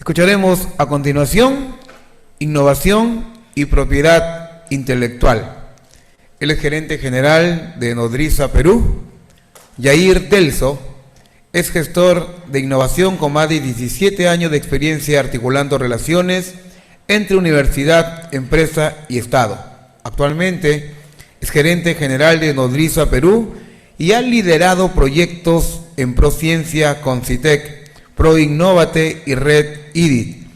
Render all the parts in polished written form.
Escucharemos a continuación innovación y propiedad intelectual. Él es gerente general de Nodriza Perú. Yair Delso es gestor de innovación con más de 17 años de experiencia articulando relaciones entre universidad, empresa y Estado. Actualmente es gerente general de Nodriza Perú y ha liderado proyectos en Prociencia con CITEC, ProInnovate y Red IDIT.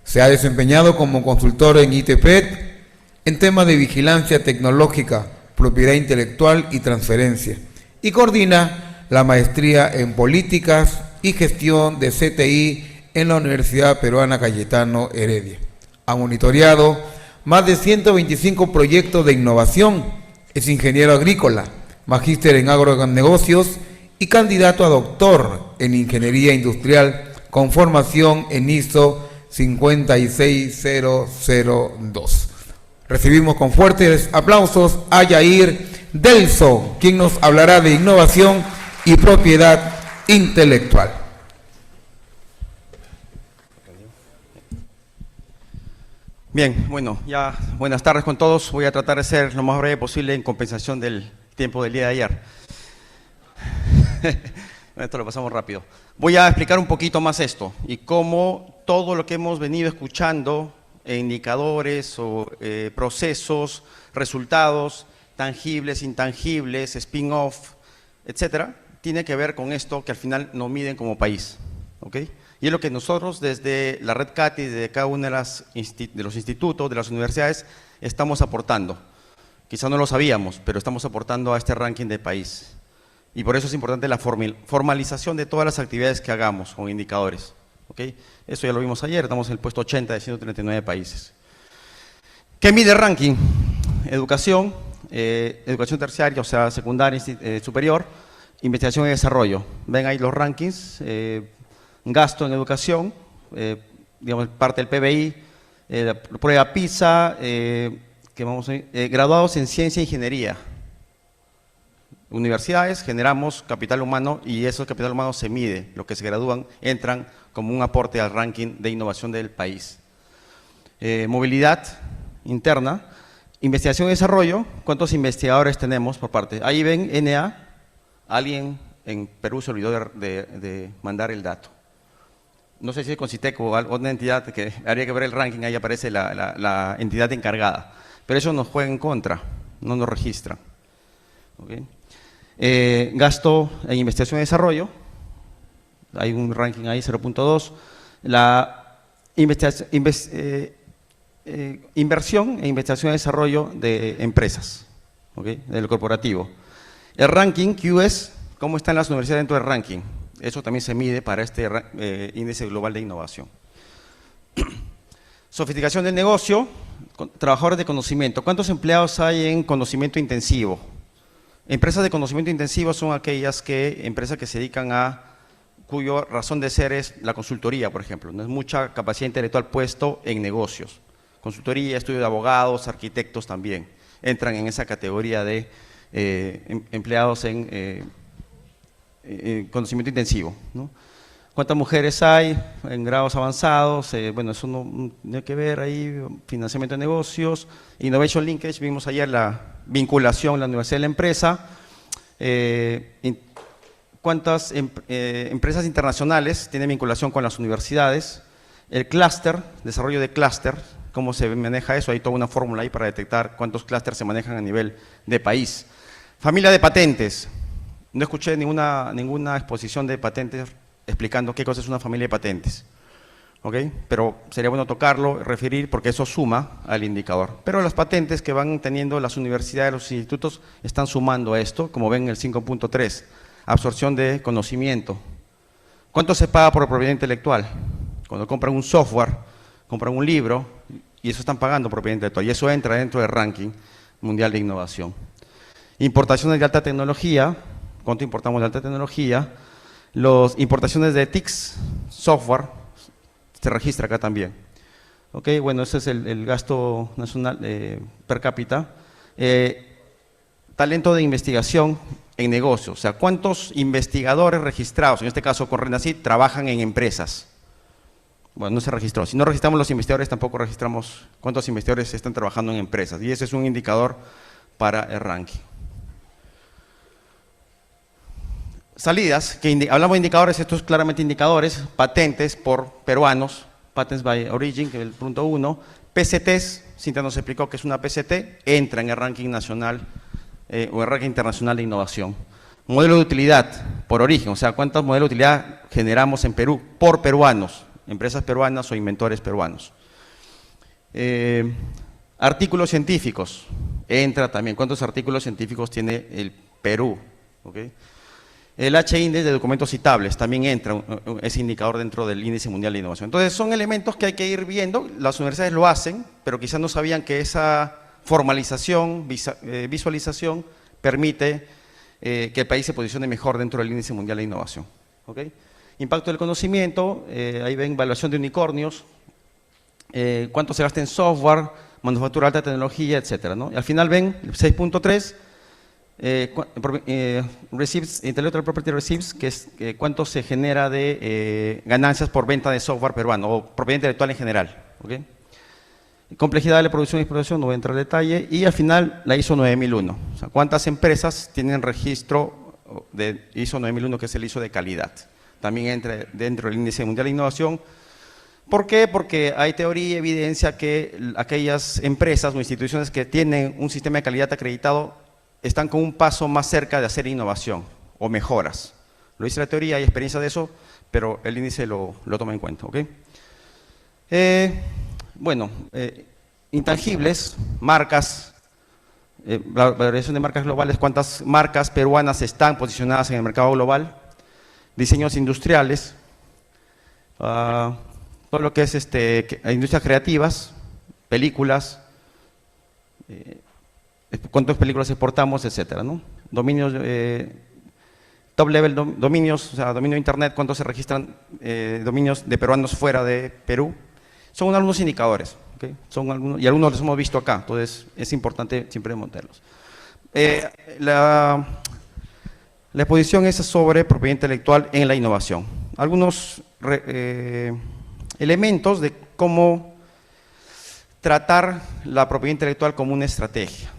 Se ha desempeñado como consultor en ITPET en temas de vigilancia tecnológica, propiedad intelectual y transferencia, y coordina la maestría en políticas y gestión de CTI en la Universidad Peruana Cayetano Heredia. Ha monitoreado más de 125 proyectos de innovación. Es ingeniero agrícola, magíster en agronegocios y candidato a doctor en ingeniería industrial con formación en ISO 56002. Recibimos con fuertes aplausos a Yair Delso, quien nos hablará de innovación y propiedad intelectual. Bien, bueno, ya buenas tardes con todos. Voy a tratar de ser lo más breve posible en compensación del tiempo del día de ayer. Esto lo pasamos rápido. Voy a explicar un poquito más esto y cómo todo lo que hemos venido escuchando, indicadores o procesos, resultados, tangibles, intangibles, spin-off, etcétera, tiene que ver con esto que al final nos miden como país, ¿ok? Y es lo que nosotros desde la Red CATI, desde cada uno de los institutos, de las universidades, estamos aportando. Quizá no lo sabíamos, pero estamos aportando a este ranking de país. Y por eso es importante la formalización de todas las actividades que hagamos con indicadores, ¿ok? Eso ya lo vimos ayer, estamos en el puesto 80 de 139 países. ¿Qué mide el ranking? Educación, educación terciaria, o sea, secundaria, superior, investigación y desarrollo. Ven ahí los rankings, gasto en educación, digamos, parte del PBI, la prueba PISA, graduados en ciencia e ingeniería. Universidades, generamos capital humano y ese capital humano se mide. Los que se gradúan entran como un aporte al ranking de innovación del país. Movilidad interna, investigación y desarrollo. ¿Cuántos investigadores tenemos por parte? Ahí ven NA, alguien en Perú se olvidó de mandar el dato. No sé si es con CITEC o otra entidad que habría que ver el ranking, ahí aparece la entidad encargada. Pero eso nos juega en contra, no nos registran. ¿Okay? Gasto en investigación y desarrollo, hay un ranking ahí 0.2. La inversión en investigación y desarrollo de empresas, ¿okay? Del corporativo. El ranking QS, ¿cómo están las universidades dentro del ranking? Eso también se mide para este índice global de innovación. Sofisticación del negocio, trabajadores de conocimiento. ¿Cuántos empleados hay en conocimiento intensivo? Empresas de conocimiento intensivo son aquellas empresas que se dedican cuya razón de ser es la consultoría, por ejemplo. No es mucha capacidad intelectual puesto en negocios. Consultoría, estudio de abogados, arquitectos también entran en esa categoría de empleados en conocimiento intensivo, ¿no? ¿Cuántas mujeres hay en grados avanzados? Bueno, eso no tiene que ver ahí, financiamiento de negocios, Innovation Linkage, vimos ayer la vinculación, la universidad y la empresa. ¿Cuántas empresas internacionales tienen vinculación con las universidades? El clúster, desarrollo de clúster, ¿cómo se maneja eso? Hay toda una fórmula ahí para detectar cuántos clústeres se manejan a nivel de país. Familia de patentes. No escuché ninguna exposición de patentes explicando qué cosa es una familia de patentes, ¿ok? Pero sería bueno tocarlo, referir, porque eso suma al indicador. Pero las patentes que van teniendo las universidades, los institutos, están sumando a esto, como ven en el 5.3, absorción de conocimiento. ¿Cuánto se paga por propiedad intelectual? Cuando compran un software, compran un libro, y eso están pagando propiedad intelectual, y eso entra dentro del ranking mundial de innovación. Importaciones de alta tecnología, ¿cuánto importamos de alta tecnología? Las importaciones de TICs, software, se registra acá también. Ok, bueno, ese es el gasto nacional per cápita. Talento de investigación en negocios, o sea, ¿cuántos investigadores registrados, en este caso con RENACYT, trabajan en empresas? Bueno, no se registró. Si no registramos los investigadores, tampoco registramos cuántos investigadores están trabajando en empresas. Y ese es un indicador para el ranking. Salidas, que hablamos de indicadores, estos claramente indicadores, patentes por peruanos, Patents by Origin, que es el punto 1, PCTs, Cintia nos explicó que es una PCT, entra en el ranking nacional o el ranking internacional de innovación. Modelo de utilidad por origen, o sea, cuántos modelos de utilidad generamos en Perú por peruanos, empresas peruanas o inventores peruanos. Artículos científicos, entra también, cuántos artículos científicos tiene el Perú, ¿okay? El H-Index de documentos citables también entra ese indicador dentro del Índice Mundial de Innovación. Entonces, son elementos que hay que ir viendo, las universidades lo hacen, pero quizás no sabían que esa formalización, visualización, permite que el país se posicione mejor dentro del Índice Mundial de Innovación. ¿Okay? Impacto del conocimiento, ahí ven evaluación de unicornios, cuánto se gasta en software, manufactura de alta tecnología, etcétera, ¿no? Y al final ven el 6.3, receipts, Intellectual Property Receipts, que es cuánto se genera de ganancias por venta de software peruano o propiedad intelectual en general. ¿Okay? Complejidad de la producción y explotación, no voy a entrar en detalle. Y al final la ISO 9001. O sea, cuántas empresas tienen registro de ISO 9001, que es el ISO de calidad. También entra dentro del Índice Mundial de Innovación. ¿Por qué? Porque hay teoría y evidencia que aquellas empresas o instituciones que tienen un sistema de calidad acreditado están con un paso más cerca de hacer innovación o mejoras. Lo dice la teoría, hay experiencia de eso, pero el índice lo toma en cuenta. ¿Okay? Intangibles, marcas, la valoración de marcas globales, cuántas marcas peruanas están posicionadas en el mercado global, diseños industriales, todo lo que es industrias creativas, películas, cuántas películas exportamos, etcétera, ¿no? Dominios, top level dominios, o sea, dominio de internet, cuántos se registran dominios de peruanos fuera de Perú. Son algunos indicadores, ¿okay? Son algunos, y algunos los hemos visto acá, entonces es importante siempre montarlos. La exposición es sobre propiedad intelectual en la innovación. Algunos elementos de cómo tratar la propiedad intelectual como una estrategia.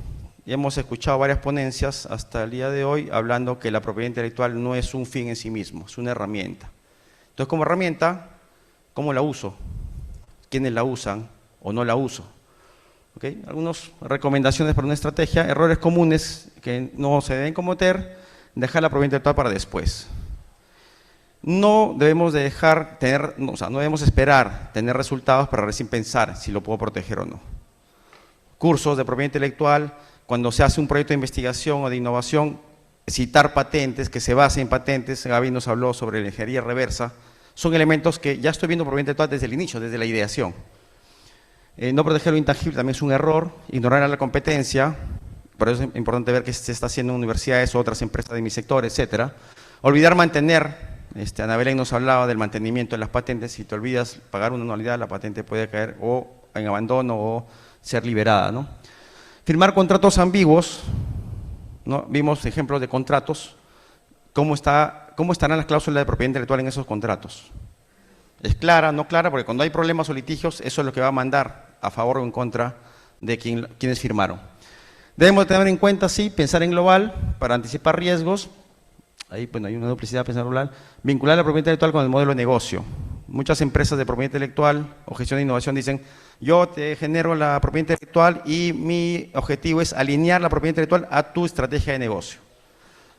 Ya hemos escuchado varias ponencias hasta el día de hoy hablando que la propiedad intelectual no es un fin en sí mismo, es una herramienta. Entonces, como herramienta, ¿cómo la uso? ¿Quiénes la usan o no la uso? ¿Okay? Algunas recomendaciones para una estrategia, errores comunes que no se deben cometer, dejar la propiedad intelectual para después. No debemos de no debemos esperar tener resultados para recién pensar si lo puedo proteger o no. Cursos de propiedad intelectual, cuando se hace un proyecto de investigación o de innovación, citar patentes, que se base en patentes, Gaby nos habló sobre la ingeniería reversa, son elementos que ya estoy viendo propiedad intelectual desde el inicio, desde la ideación. No proteger lo intangible también es un error, ignorar la competencia, por eso es importante ver qué se está haciendo en universidades o otras empresas de mi sector, etcétera. Olvidar mantener, Ana Belén nos hablaba del mantenimiento de las patentes, si te olvidas pagar una anualidad, la patente puede caer o en abandono o ser liberada, ¿no? Firmar contratos ambiguos, ¿no? Vimos ejemplos de contratos, ¿cómo estarán las cláusulas de propiedad intelectual en esos contratos? ¿Es clara, no clara? Porque cuando hay problemas o litigios, eso es lo que va a mandar a favor o en contra de quienes firmaron. Debemos tener en cuenta, sí, pensar en global para anticipar riesgos. Ahí, bueno, hay una duplicidad, pensar global. Vincular la propiedad intelectual con el modelo de negocio. Muchas empresas de propiedad intelectual o gestión de innovación dicen, yo te genero la propiedad intelectual y mi objetivo es alinear la propiedad intelectual a tu estrategia de negocio.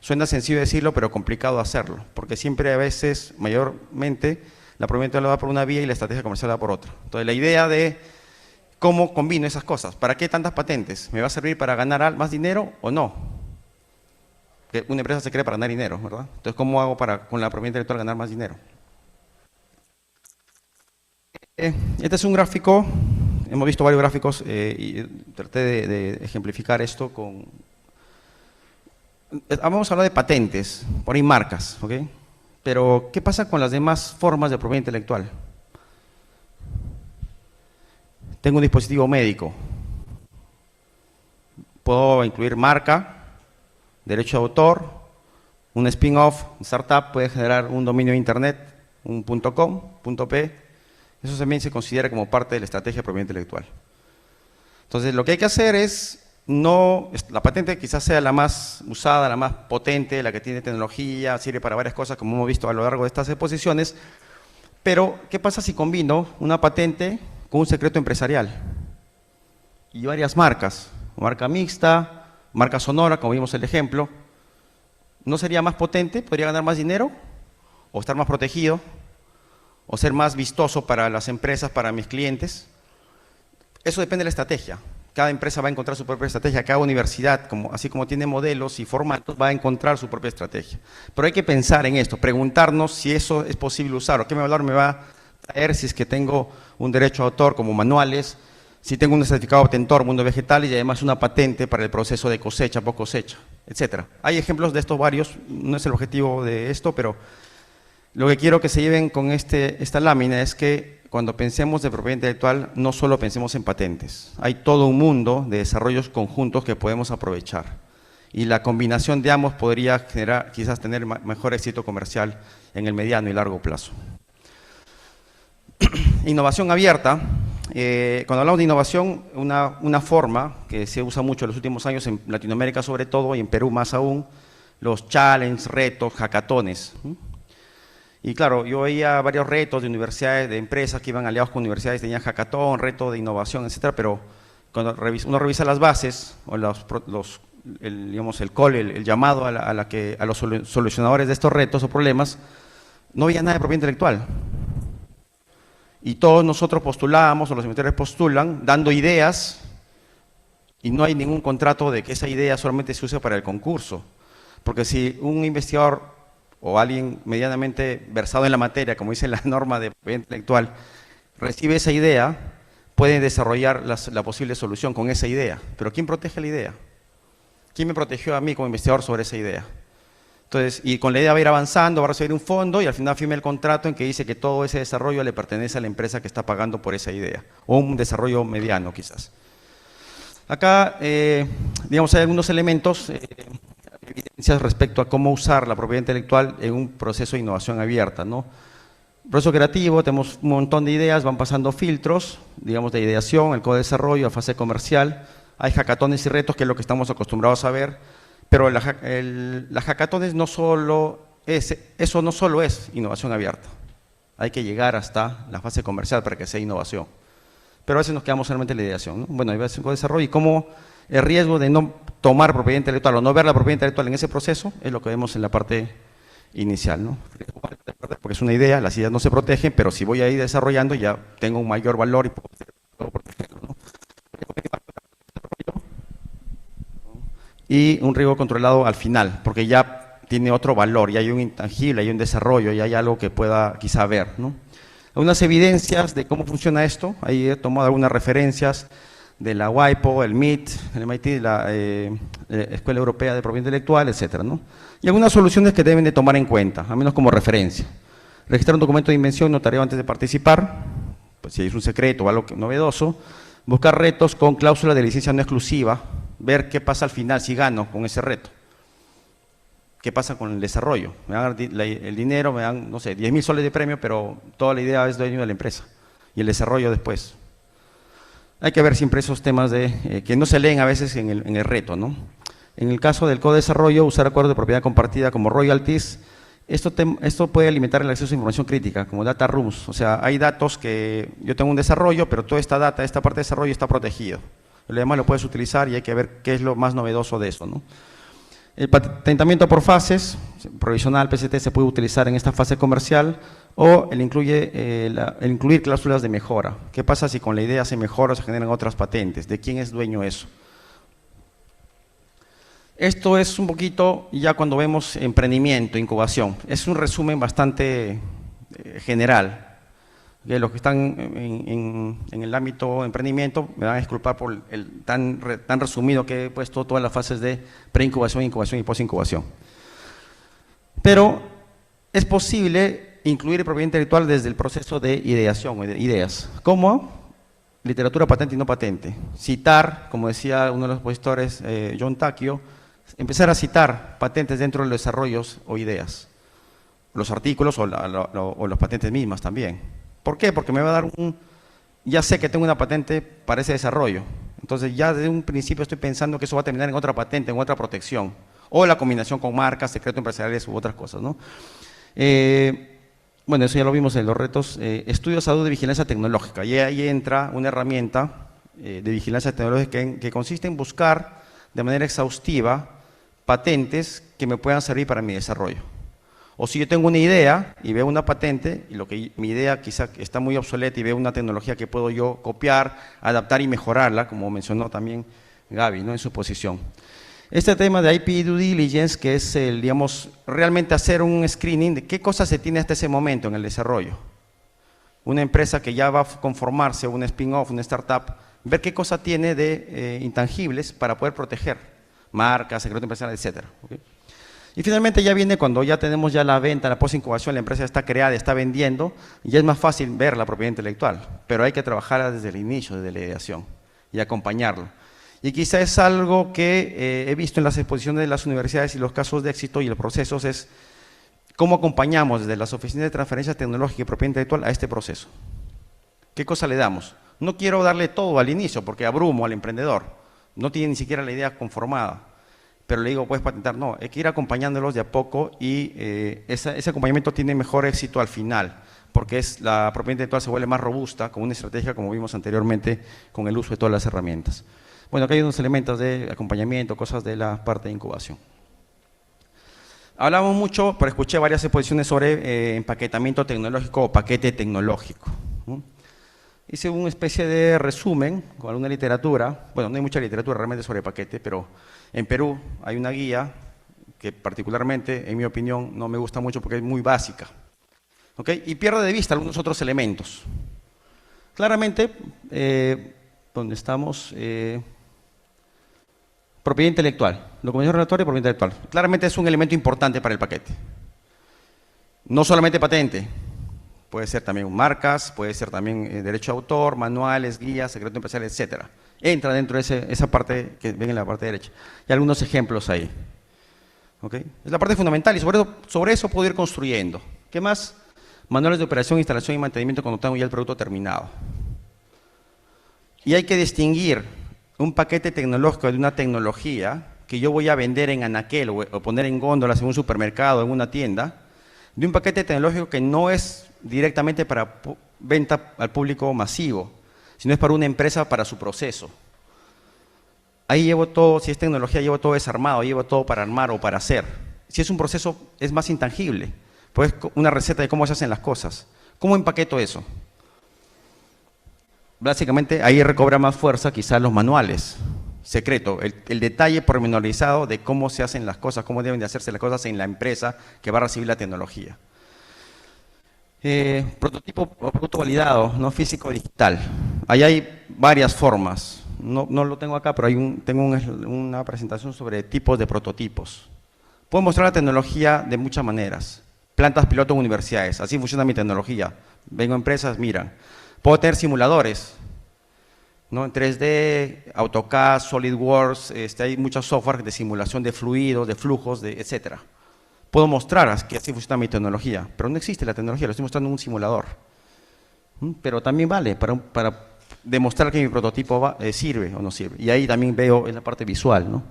Suena sencillo decirlo, pero complicado hacerlo, porque siempre a veces, mayormente, la propiedad intelectual va por una vía y la estrategia comercial va por otra. Entonces, la idea de cómo combino esas cosas, ¿para qué tantas patentes? ¿Me va a servir para ganar más dinero o no? Que una empresa se crea para ganar dinero, ¿verdad? Entonces, ¿cómo hago para con la propiedad intelectual ganar más dinero? Este es un gráfico, hemos visto varios gráficos y traté de ejemplificar esto con… Vamos a hablar de patentes, por ahí marcas, ¿ok? Pero, ¿qué pasa con las demás formas de propiedad intelectual? Tengo un dispositivo médico, puedo incluir marca, derecho de autor, un spin-off, un startup puede generar un dominio de internet, un .com, .p, Eso también se considera como parte de la estrategia de propiedad intelectual. Entonces, lo que hay que hacer es, la patente quizás sea la más usada, la más potente, la que tiene tecnología, sirve para varias cosas, como hemos visto a lo largo de estas exposiciones, pero, ¿qué pasa si combino una patente con un secreto empresarial? Y varias marcas, marca mixta, marca sonora, como vimos el ejemplo. ¿No sería más potente? ¿Podría ganar más dinero? ¿O estar más protegido? ¿O ser más vistoso para las empresas, para mis clientes? Eso depende de la estrategia. Cada empresa va a encontrar su propia estrategia, cada universidad, así como tiene modelos y formatos, va a encontrar su propia estrategia. Pero hay que pensar en esto, preguntarnos si eso es posible usar, o qué valor me va a traer si es que tengo un derecho de autor como manuales, si tengo un certificado de obtentor, mundo vegetales, y además una patente para el proceso de cosecha, post cosecha, etc. Hay ejemplos de estos varios, no es el objetivo de esto, pero lo que quiero que se lleven con esta lámina es que cuando pensemos de propiedad intelectual, no solo pensemos en patentes. Hay todo un mundo de desarrollos conjuntos que podemos aprovechar. Y la combinación de ambos podría generar, quizás tener mejor éxito comercial en el mediano y largo plazo. Innovación abierta. Cuando hablamos de innovación, una forma que se usa mucho en los últimos años en Latinoamérica sobre todo, y en Perú más aún, los challenges, retos, hackatones. Y claro, yo veía varios retos de universidades, de empresas que iban aliados con universidades, tenían hackathon, reto de innovación, etcétera, pero cuando uno revisa las bases, o el llamado a los solucionadores de estos retos o problemas, no había nada de propiedad intelectual. Y todos nosotros postulábamos, o los investigadores postulan, dando ideas, y no hay ningún contrato de que esa idea solamente se use para el concurso. Porque si un investigador o alguien medianamente versado en la materia, como dice la norma de propiedad intelectual, recibe esa idea, puede desarrollar la posible solución con esa idea. Pero ¿quién protege la idea? ¿Quién me protegió a mí como investigador sobre esa idea? Entonces, y con la idea va a ir avanzando, va a recibir un fondo y al final firma el contrato en que dice que todo ese desarrollo le pertenece a la empresa que está pagando por esa idea, o un desarrollo mediano quizás. Acá, digamos, hay algunos elementos, evidencias respecto a cómo usar la propiedad intelectual en un proceso de innovación abierta, ¿no? Proceso creativo, tenemos un montón de ideas, van pasando filtros, digamos, de ideación, el co-desarrollo, la fase comercial. Hay hackatones y retos, que es lo que estamos acostumbrados a ver, pero las hackatones no solo eso no solo es innovación abierta. Hay que llegar hasta la fase comercial para que sea innovación. Pero a veces nos quedamos solamente en la ideación, ¿no? Bueno, hay veces un co-desarrollo y cómo el riesgo de no tomar propiedad intelectual o no ver la propiedad intelectual en ese proceso es lo que vemos en la parte inicial, ¿no? Porque es una idea, las ideas no se protegen, pero si voy a ir desarrollando ya tengo un mayor valor y puedo protegerlo, ¿no? Y un riesgo controlado al final, porque ya tiene otro valor, ya hay un intangible, hay un desarrollo, ya hay algo que pueda quizá ver, ¿no? Algunas evidencias de cómo funciona esto, ahí he tomado algunas referencias de la WIPO, el MIT, el MIT, la Escuela Europea de Propiedad Intelectual, etcétera, ¿no? Y algunas soluciones que deben de tomar en cuenta, al menos como referencia. Registrar un documento de invención notariado antes de participar, pues si es un secreto o algo novedoso. Buscar retos con cláusula de licencia no exclusiva, ver qué pasa al final si gano con ese reto. ¿Qué pasa con el desarrollo? Me dan el dinero, me dan, no sé, 10.000 soles de premio, pero toda la idea es dueño de la empresa. Y el desarrollo después. Hay que ver siempre esos temas que no se leen a veces en el reto, ¿no? En el caso del co-desarrollo, usar acuerdos de propiedad compartida como royalties. Esto puede limitar el acceso a información crítica, como data rooms. O sea, hay datos que yo tengo un desarrollo, pero toda esta data, esta parte de desarrollo está protegido. Lo demás lo puedes utilizar y hay que ver qué es lo más novedoso de eso, ¿no? El patentamiento por fases, provisional, PCT, se puede utilizar en esta fase comercial, o el incluir cláusulas de mejora. ¿Qué pasa si con la idea se mejora o se generan otras patentes? ¿De quién es dueño eso? Esto es un poquito ya cuando vemos emprendimiento, incubación. Es un resumen bastante general. Los que están en el ámbito de emprendimiento me van a disculpar por el tan resumido que he puesto todas las fases de preincubación, incubación y posincubación. Pero es posible incluir propiedad intelectual desde el proceso de ideación o de ideas. ¿Cómo? Literatura patente y no patente. Citar, como decía uno de los expositores, John Takio, empezar a citar patentes dentro de los desarrollos o ideas. Los artículos o las patentes mismas también. ¿Por qué? Porque me va a dar ya sé que tengo una patente para ese desarrollo. Entonces ya desde un principio estoy pensando que eso va a terminar en otra patente, en otra protección. O la combinación con marcas, secretos empresariales u otras cosas, ¿no? Bueno, eso ya lo vimos en los retos. Estudio de salud de vigilancia tecnológica. Y ahí entra una herramienta de vigilancia tecnológica que consiste en buscar de manera exhaustiva patentes que me puedan servir para mi desarrollo. O si yo tengo una idea y veo una patente, y mi idea quizá está muy obsoleta y veo una tecnología que puedo yo copiar, adaptar y mejorarla, como mencionó también Gaby, ¿no?, en su posición. Este tema de IP Due Diligence, que es digamos, realmente hacer un screening de qué cosas se tiene hasta ese momento en el desarrollo. Una empresa que ya va a conformarse, un spin-off, una startup, ver qué cosa tiene de intangibles para poder proteger marcas, secretos empresariales, etcétera. ¿Okay? Y finalmente ya viene cuando ya tenemos ya la venta, la post-incubación, la empresa está creada, está vendiendo, y ya es más fácil ver la propiedad intelectual, pero hay que trabajar desde el inicio, desde la ideación, y acompañarlo. Y quizá es algo que he visto en las exposiciones de las universidades y los casos de éxito y los procesos es cómo acompañamos desde las oficinas de transferencia tecnológica y propiedad intelectual a este proceso. ¿Qué cosa le damos? No quiero darle todo al inicio porque abrumo al emprendedor, no tiene ni siquiera la idea conformada. Pero le digo, puedes patentar, no, hay que ir acompañándolos de a poco y ese acompañamiento tiene mejor éxito al final, porque la propiedad intelectual se vuelve más robusta con una estrategia, como vimos anteriormente, con el uso de todas las herramientas. Bueno, acá hay unos elementos de acompañamiento, cosas de la parte de incubación. Hablamos mucho, pero escuché varias exposiciones sobre empaquetamiento tecnológico o paquete tecnológico, ¿no? Hice una especie de resumen con alguna literatura, bueno, no hay mucha literatura realmente sobre paquete, pero en Perú hay una guía que particularmente, en mi opinión, no me gusta mucho porque es muy básica, ¿ok? Y pierde de vista algunos otros elementos. Claramente, donde estamos, propiedad intelectual, documentación regulatoria y propiedad intelectual. Claramente es un elemento importante para el paquete. No solamente patente. Puede ser también marcas, puede ser también derecho de autor, manuales, guías, secreto empresarial, etcétera. Entra dentro de esa parte que ven en la parte derecha. Y algunos ejemplos ahí. ¿Okay? Es la parte fundamental y sobre eso puedo ir construyendo. ¿Qué más? Manuales de operación, instalación y mantenimiento cuando tengo ya el producto terminado. Y hay que distinguir un paquete tecnológico de una tecnología que yo voy a vender en anaquel o poner en góndolas en un supermercado, en una tienda, de un paquete tecnológico que no es directamente para venta al público masivo, sino es para una empresa para su proceso. Ahí llevo todo, si es tecnología, llevo todo desarmado, llevo todo para armar o para hacer. Si es un proceso, es más intangible, pues una receta de cómo se hacen las cosas. ¿Cómo empaqueto eso? Básicamente ahí recobra más fuerza quizás los manuales, secreto, el detalle pormenorizado de cómo se hacen las cosas, cómo deben de hacerse las cosas en la empresa que va a recibir la tecnología. Prototipo o producto validado, no físico digital. Ahí hay varias formas, no lo tengo acá, pero tengo una presentación sobre tipos de prototipos. Puedo mostrar la tecnología de muchas maneras. Plantas piloto en universidades, así funciona mi tecnología. Vengo a empresas, miran. Puedo tener simuladores, ¿no? En 3D, AutoCAD, SolidWorks, hay muchos software de simulación de fluidos, de flujos, etcétera. Puedo mostrar que así funciona mi tecnología, pero no existe la tecnología, lo estoy mostrando en un simulador. Pero también vale para demostrar que mi prototipo sirve o no sirve. Y ahí también veo en la parte visual, ¿no?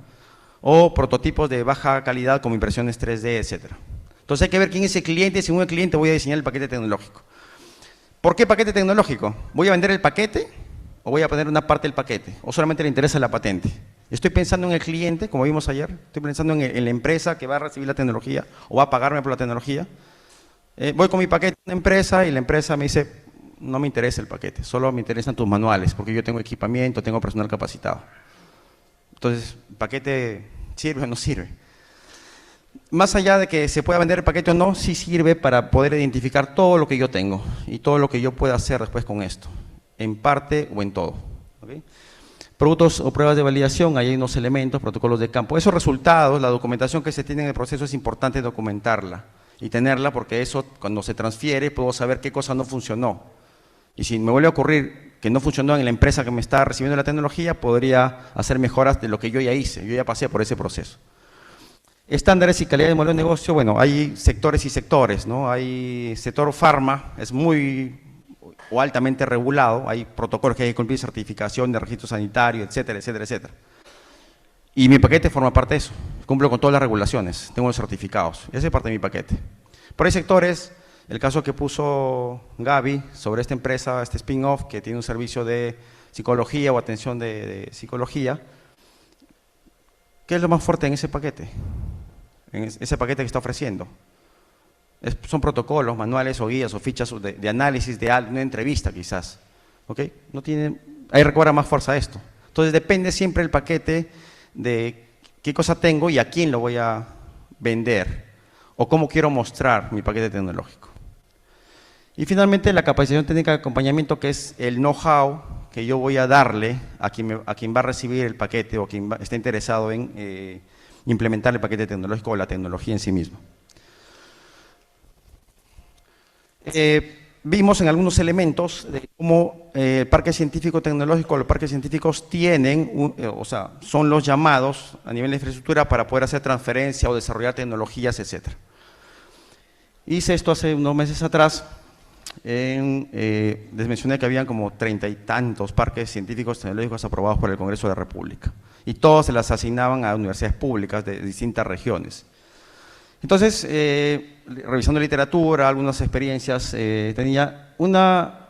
O prototipos de baja calidad como impresiones 3D, etcétera. Entonces hay que ver quién es el cliente, según el cliente voy a diseñar el paquete tecnológico. ¿Por qué paquete tecnológico? ¿Voy a vender el paquete o voy a poner una parte del paquete? ¿O solamente le interesa la patente? Estoy pensando en el cliente, como vimos ayer, estoy pensando en la empresa que va a recibir la tecnología o va a pagarme por la tecnología. Voy con mi paquete a una empresa y la empresa me dice, no me interesa el paquete, solo me interesan tus manuales porque yo tengo equipamiento, tengo personal capacitado. Entonces, ¿el paquete sirve o no sirve? Más allá de que se pueda vender el paquete o no, sí sirve para poder identificar todo lo que yo tengo y todo lo que yo pueda hacer después con esto, en parte o en todo. ¿Okay? Productos o pruebas de validación, ahí hay unos elementos, protocolos de campo. Esos resultados, la documentación que se tiene en el proceso es importante documentarla y tenerla porque eso cuando se transfiere puedo saber qué cosa no funcionó. Y si me vuelve a ocurrir que no funcionó en la empresa que me está recibiendo la tecnología, podría hacer mejoras de lo que yo ya hice, yo ya pasé por ese proceso. Estándares y calidad de modelo de negocio, bueno, hay sectores y sectores, ¿no? Hay sector farma, es muy o altamente regulado, hay protocolos que hay que cumplir, certificación de registro sanitario, etcétera, etcétera, etcétera. Y mi paquete forma parte de eso, cumplo con todas las regulaciones, tengo los certificados, esa es parte de mi paquete. Pero hay sectores, el caso que puso Gaby sobre esta empresa, este spin-off, que tiene un servicio de psicología o atención de psicología, ¿qué es lo más fuerte en ese paquete? En ese paquete que está ofreciendo. Son protocolos, manuales o guías o fichas de análisis de una entrevista quizás. ¿Ok? No tiene, ahí recuerda más fuerza esto. Entonces depende siempre el paquete de qué cosa tengo y a quién lo voy a vender o cómo quiero mostrar mi paquete tecnológico. Y finalmente la capacitación técnica de acompañamiento, que es el know-how que yo voy a darle a quien va a recibir el paquete o quien está interesado en implementar el paquete tecnológico o la tecnología en sí misma. Vimos en algunos elementos de cómo el parque científico tecnológico, los parques científicos tienen, son los llamados a nivel de infraestructura para poder hacer transferencia o desarrollar tecnologías, etc. Hice esto hace unos meses atrás, les mencioné que habían como 30 y tantos parques científicos tecnológicos aprobados por el Congreso de la República y todos se las asignaban a universidades públicas de distintas regiones. Entonces, revisando literatura, algunas experiencias, tenía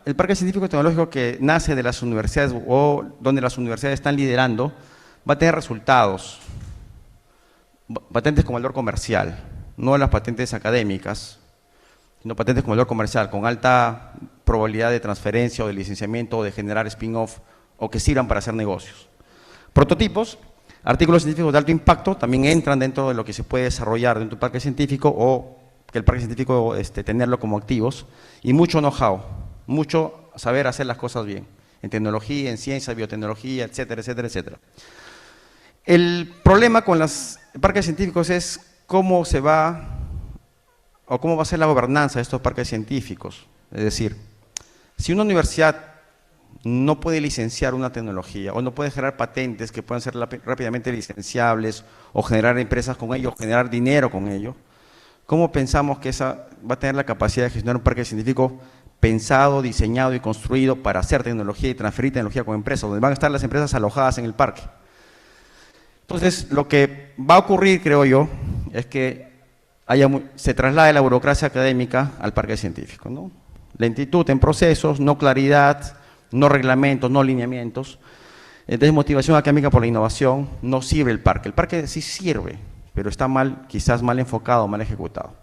el parque científico tecnológico que nace de las universidades o donde las universidades están liderando, va a tener resultados, patentes con valor comercial, no las patentes académicas, sino patentes con valor comercial, con alta probabilidad de transferencia o de licenciamiento o de generar spin-off o que sirvan para hacer negocios. Prototipos. Artículos científicos de alto impacto también entran dentro de lo que se puede desarrollar dentro del parque científico o que el parque científico tenerlo como activos y mucho know-how, mucho saber hacer las cosas bien, en tecnología, en ciencia, biotecnología, etcétera, etcétera, etcétera. El problema con los parques científicos es cómo va a ser la gobernanza de estos parques científicos. Es decir, si una universidad no puede licenciar una tecnología o no puede generar patentes que puedan ser rápidamente licenciables o generar empresas con ello, o generar dinero con ello, ¿cómo pensamos que esa va a tener la capacidad de gestionar un parque científico pensado, diseñado y construido para hacer tecnología y transferir tecnología con empresas, donde van a estar las empresas alojadas en el parque? Entonces, lo que va a ocurrir, creo yo, es que se traslade la burocracia académica al parque científico, ¿no? Lentitud en procesos, no claridad, no reglamentos, no lineamientos, desmotivación académica por la innovación, no sirve el parque. El parque sí sirve, pero está quizás mal enfocado, mal ejecutado.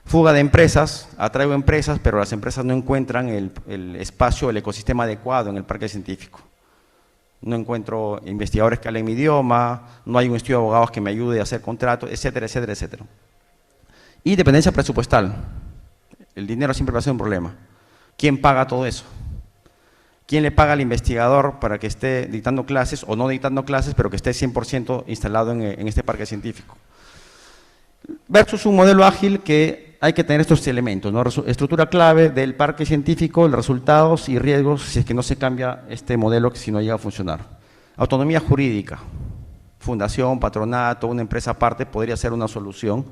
Fuga de empresas, atraigo empresas, pero las empresas no encuentran el espacio, el ecosistema adecuado en el parque científico. No encuentro investigadores que hablen mi idioma, no hay un estudio de abogados que me ayude a hacer contratos, etcétera, etcétera, etcétera. Y dependencia presupuestal. El dinero siempre va a ser un problema. ¿Quién paga todo eso? ¿Quién le paga al investigador para que esté dictando clases o no dictando clases, pero que esté 100% instalado en este parque científico? Versus un modelo ágil que hay que tener estos elementos, ¿no? Estructura clave del parque científico, los resultados y riesgos si es que no se cambia este modelo, si no llega a funcionar. Autonomía jurídica, fundación, patronato, una empresa aparte podría ser una solución.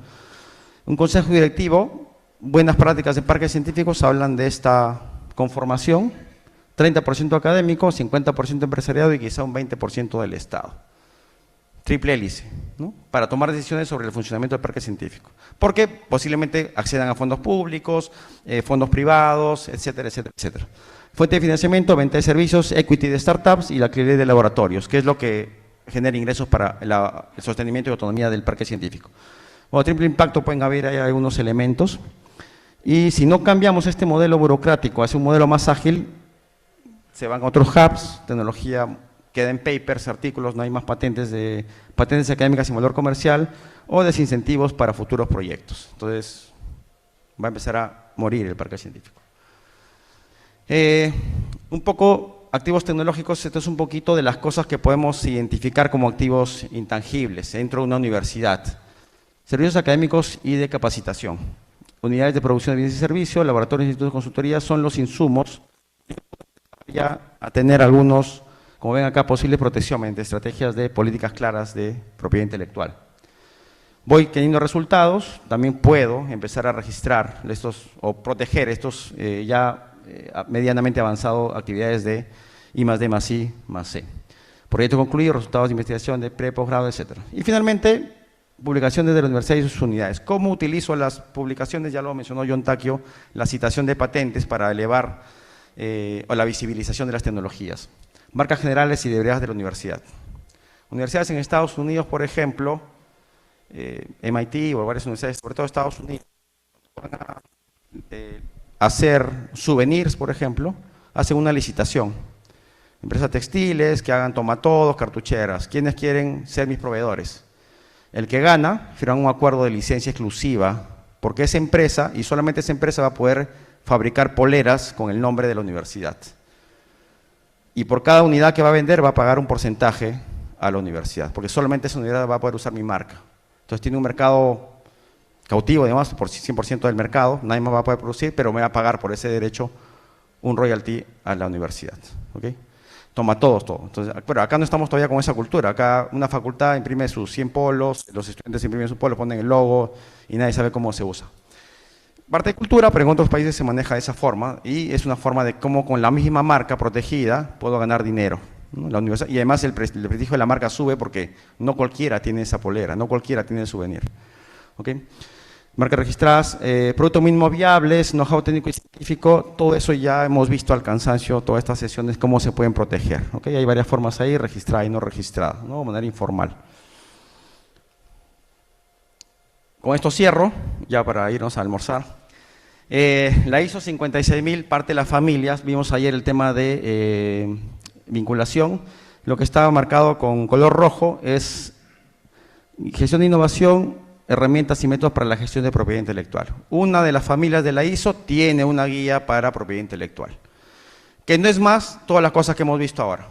Un consejo directivo, buenas prácticas de parques científicos hablan de esta conformación, 30% académico, 50% empresariado y quizá un 20% del Estado. Triple hélice, ¿no? Para tomar decisiones sobre el funcionamiento del parque científico. Porque posiblemente accedan a fondos públicos, fondos privados, etcétera, etcétera, etcétera. Fuente de financiamiento, venta de servicios, equity de startups y la actividad de laboratorios, que es lo que genera ingresos para el sostenimiento y autonomía del parque científico. Bueno, triple impacto pueden haber ahí algunos elementos. Y si no cambiamos este modelo burocrático hacia un modelo más ágil, se van a otros hubs, tecnología queda en papers, artículos, no hay más patentes académicas sin valor comercial o desincentivos para futuros proyectos. Entonces, va a empezar a morir el parque científico. Un poco, activos tecnológicos, esto es un poquito de las cosas que podemos identificar como activos intangibles dentro de una universidad. Servicios académicos y de capacitación. Unidades de producción de bienes y servicios, laboratorios e institutos de consultoría son los insumos ya a tener algunos, como ven acá, posibles protección mediante estrategias de políticas claras de propiedad intelectual. Voy teniendo resultados, también puedo empezar a registrar estos o proteger estos ya medianamente avanzado actividades de I+D+I+C. Proyecto concluido, resultados de investigación de pre, posgrado, etc. Y finalmente, publicaciones de la universidad y sus unidades. ¿Cómo utilizo las publicaciones? Ya lo mencionó John Takio, la citación de patentes para elevar o la visibilización de las tecnologías. Marcas generales y deberías de la universidad. Universidades en Estados Unidos, por ejemplo, MIT o varias universidades, sobre todo Estados Unidos, van a hacer souvenirs, por ejemplo, hacen una licitación. Empresas textiles que hagan tomatodos, cartucheras. ¿Quiénes quieren ser mis proveedores? El que gana firma un acuerdo de licencia exclusiva, porque esa empresa, y solamente esa empresa va a poder fabricar poleras con el nombre de la universidad. Y por cada unidad que va a vender va a pagar un porcentaje a la universidad, porque solamente esa unidad va a poder usar mi marca. Entonces tiene un mercado cautivo, además, por 100% del mercado, nadie más va a poder producir, pero me va a pagar por ese derecho un royalty a la universidad. ¿Okay? Toma todo. Entonces, pero acá no estamos todavía con esa cultura. Acá una facultad imprime sus 100 polos, los estudiantes imprimen sus polos, ponen el logo y nadie sabe cómo se usa. Parte de cultura, pero en otros países se maneja de esa forma y es una forma de cómo con la misma marca protegida puedo ganar dinero, ¿no? La universidad, y además el prestigio de la marca sube porque no cualquiera tiene esa polera, no cualquiera tiene el souvenir. ¿Okay? Marcas registradas, productos mínimos viables, know-how técnico y científico, todo eso ya hemos visto al cansancio, todas estas sesiones, cómo se pueden proteger. ¿Okay? Hay varias formas ahí, registrada y no registrada, ¿no? De manera informal. Con esto cierro, ya para irnos a almorzar. La ISO 56000 parte de las familias, vimos ayer el tema de vinculación. Lo que estaba marcado con color rojo es gestión de innovación, herramientas y métodos para la gestión de propiedad intelectual. Una de las familias de la ISO tiene una guía para propiedad intelectual, que no es más todas las cosas que hemos visto ahora.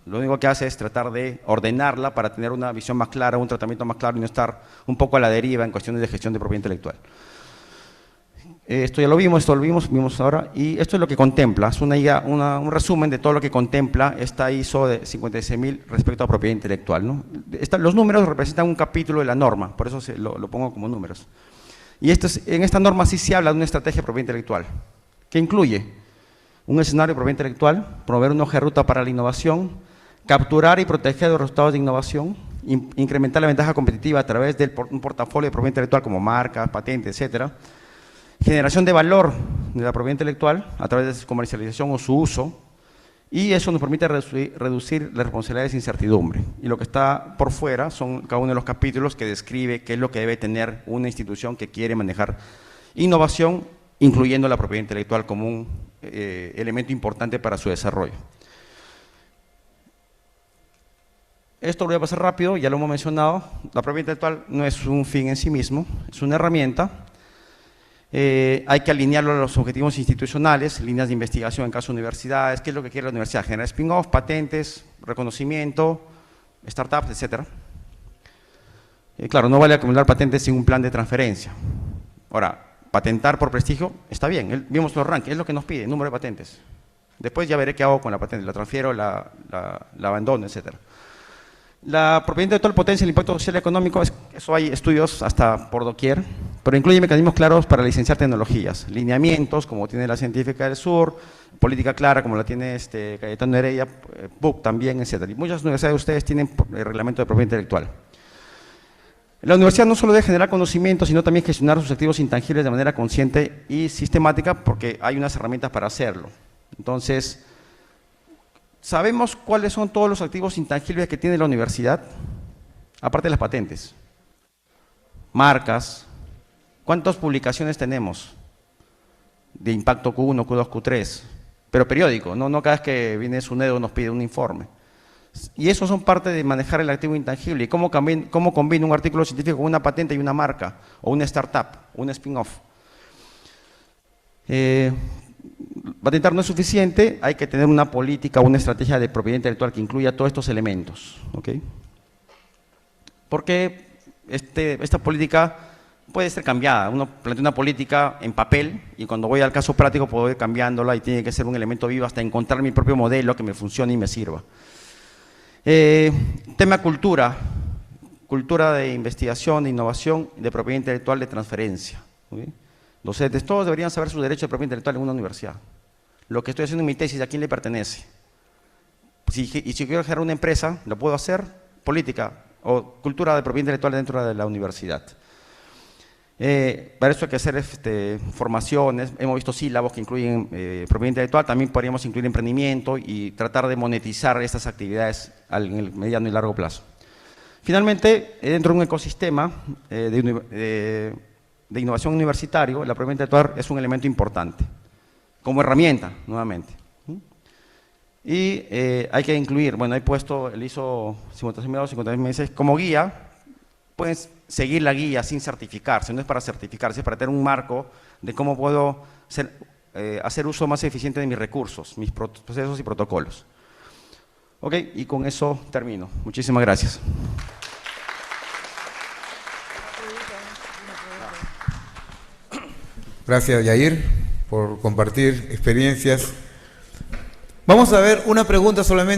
Lo único que hace es tratar de ordenarla para tener una visión más clara, un tratamiento más claro y no estar un poco a la deriva en cuestiones de gestión de propiedad intelectual. Esto ya lo vimos, vimos ahora, y esto es lo que contempla, es un resumen de todo lo que contempla esta ISO de 56000 respecto a propiedad intelectual, ¿no? Los números representan un capítulo de la norma, por eso lo pongo como números. Y en esta norma sí se habla de una estrategia de propiedad intelectual, que incluye un escenario de propiedad intelectual, promover un hoja de ruta para la innovación, capturar y proteger los resultados de innovación, incrementar la ventaja competitiva a través de un portafolio de propiedad intelectual como marcas, patentes, etcétera. Generación de valor de la propiedad intelectual a través de su comercialización o su uso, y eso nos permite reducir las responsabilidades de incertidumbre. Y lo que está por fuera son cada uno de los capítulos que describe qué es lo que debe tener una institución que quiere manejar innovación, incluyendo la propiedad intelectual como un elemento importante para su desarrollo. Esto lo voy a pasar rápido, ya lo hemos mencionado. La propiedad intelectual no es un fin en sí mismo, es una herramienta. Hay que alinearlo a los objetivos institucionales, líneas de investigación en caso de universidades, qué es lo que quiere la universidad, generar spin-off, patentes, reconocimiento, startups, etc. Claro, no vale acumular patentes sin un plan de transferencia. Ahora, patentar por prestigio está bien, vimos los rankings, es lo que nos pide, número de patentes. Después ya veré qué hago con la patente, la transfiero, la abandono, etc. La propiedad intelectual potencia el impacto social y económico, eso hay estudios hasta por doquier, pero incluye mecanismos claros para licenciar tecnologías, lineamientos como tiene la Científica del Sur, política clara como la tiene Cayetano Heredia, PUC también, etc. Y muchas universidades de ustedes tienen el reglamento de propiedad intelectual. La universidad no solo debe generar conocimiento, sino también gestionar sus activos intangibles de manera consciente y sistemática, porque hay unas herramientas para hacerlo. Entonces, ¿sabemos cuáles son todos los activos intangibles que tiene la universidad? Aparte de las patentes. Marcas. ¿Cuántas publicaciones tenemos? De impacto Q1, Q2, Q3. Pero periódico, no cada vez que viene SUNEDO nos pide un informe. Y esos son parte de manejar el activo intangible. ¿Y cómo combina un artículo científico con una patente y una marca? O una startup, un spin-off. Patentar no es suficiente, hay que tener una política, una estrategia de propiedad intelectual que incluya todos estos elementos. ¿Okay? Porque esta política puede ser cambiada. Uno plantea una política en papel y cuando voy al caso práctico puedo ir cambiándola y tiene que ser un elemento vivo hasta encontrar mi propio modelo que me funcione y me sirva. Tema cultura de investigación, de innovación, de propiedad intelectual, de transferencia. ¿Okay? Docentes, todos deberían saber su derecho de propiedad intelectual en una universidad. lo que estoy haciendo en mi tesis, ¿a quién le pertenece? Y si quiero generar una empresa, ¿lo puedo hacer? Política o cultura de propiedad intelectual dentro de la universidad. Para eso hay que hacer formaciones, hemos visto sílabos que incluyen propiedad intelectual, también podríamos incluir emprendimiento y tratar de monetizar estas actividades en el mediano y largo plazo. Finalmente, dentro de un ecosistema de innovación universitario, la propiedad intelectual es un elemento importante, como herramienta, nuevamente. Y hay que incluir, bueno, he puesto el ISO 56056 como guía. Pueden seguir la guía sin certificarse, no es para certificarse, es para tener un marco de cómo puedo hacer uso más eficiente de mis recursos, mis procesos y protocolos. Ok, y con eso termino. Muchísimas gracias. Gracias, Yair, por compartir experiencias. Vamos a ver una pregunta solamente.